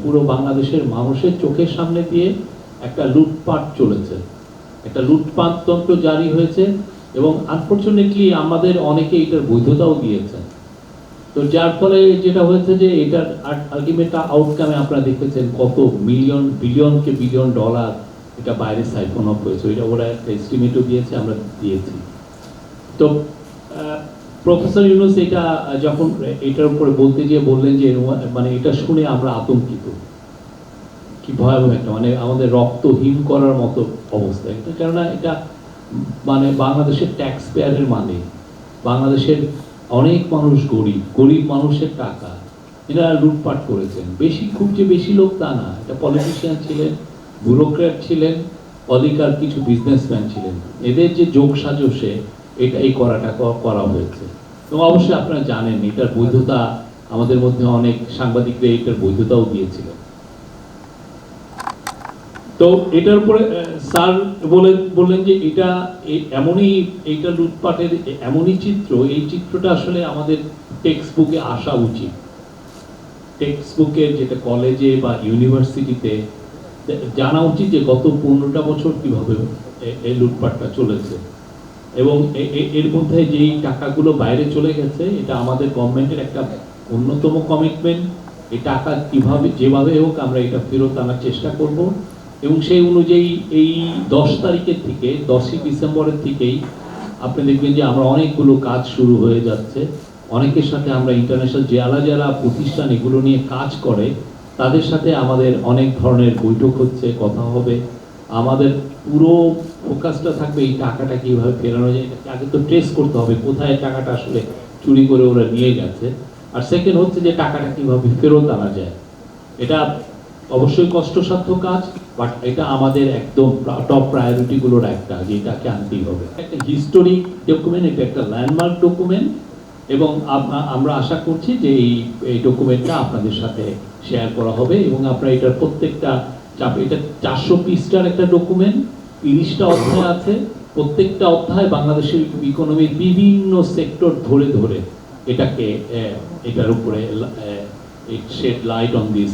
পুরো বাংলাদেশের মানুষের চোখের সামনে দিয়ে একটা লুটপাট চলেছে, একটা লুটপাট তন্ত্র জারি হয়েছে এবং আনফরচুনেটলি আমাদের অনেকে এটার বৈধতাও দিয়েছেন। তো যার ফলে যেটা হয়েছে যে এটার আলটিমেট আউটকামে আপনারা দেখেছেন কত বিলিয়ন ডলার এটা বাইরে সাইফন অফ হয়েছে। এটা ওরা একটা এস্টিমেটও দিয়েছে, আমরা দিয়েছি। তো প্রফেসর ইউনুস এটা যখন এটার উপরে বলতে গিয়ে বললেন যে মানে এটা শুনে আমরা আতঙ্কিত, কি ভয়াবহ একটা মানে আমাদের রক্ত হিম করার মতো অবস্থা এটা। কেননা এটা মানে বাংলাদেশের ট্যাক্স পেয়ারের মানে বাংলাদেশের অনেক মানুষ গরিব মানুষের টাকা এরা লুটপাট করেছেন। খুব যে বেশি লোক তা না, এটা পলিটিশিয়ান ছিলেন, ব্যুরোক্র্যাট ছিলেন, অধিকার কিছু বিজনেসম্যান ছিলেন, এদের যে যোগ সাজসে এটা এই করাটা করা হয়েছে। এবং অবশ্যই আপনারা জানেন এটার বৈধতা আমাদের মধ্যে অনেক সাংবাদিকরা এটার বৈধতাও দিয়েছিল। তো এটার উপরে স্যার বললেন যে এটা এইটা লুটপাটের এমনই চিত্র, এই চিত্রটা আসলে আমাদের টেক্সট বুকে আসা উচিত। টেক্সট বুকের যেটা কলেজে বা ইউনিভার্সিটিতে জানা উচিত যে গত 15টা বছর কিভাবে এই লুটপাটটা চলেছে এবং এর মধ্যে যেই টাকাগুলো বাইরে চলে গেছে এটা আমাদের গভর্নমেন্টের একটা অন্যতম কমিটমেন্ট। এই টাকা যেভাবে হোক আমরা এটা ফেরত আনার চেষ্টা করব এবং সেই অনুযায়ী এই 10 তারিখের থেকে 10ই ডিসেম্বরের থেকেই আপনি দেখবেন যে আমরা অনেকগুলো কাজ শুরু হয়ে যাচ্ছে। অনেকের সাথে আমরা ইন্টারন্যাশনাল যারা প্রতিষ্ঠান এগুলো নিয়ে কাজ করে তাদের সাথে আমাদের অনেক ধরনের বৈঠক হচ্ছে, কথা হবে। আমাদের পুরো ফোকাসটা থাকবে এই টাকাটা কীভাবে ফেরানো যায়, এটাকে আগে তো ট্রেস করতে হবে কোথায় টাকাটা আসলে চুরি করে ওরা নিয়ে গেছে। আর সেকেন্ড হচ্ছে যে টাকাটা কীভাবে ফেরত আনা যায়। এটা অবশ্যই কষ্টসাধ্য কাজ, বাট এটা আমাদের একদম টপ প্রায়োরিটিগুলোর একটা, যেটাকে আনতেই হবে। একটা হিস্টোরিক ডকুমেন্ট, এটা একটা ল্যান্ডমার্ক ডকুমেন্ট এবং আমরা আশা করছি যে এই ডকুমেন্টটা আপনাদের সাথে শেয়ার করা হবে এবং আপনারা এটার প্রত্যেকটা এটা 400 পৃষ্ঠার একটা ডকুমেন্ট, 30টা অধ্যায় আছে। প্রত্যেকটা অধ্যায় বাংলাদেশের ইকোনমির বিভিন্ন সেক্টর ধরে ধরে এটার উপরে শেড লাইট অন দিস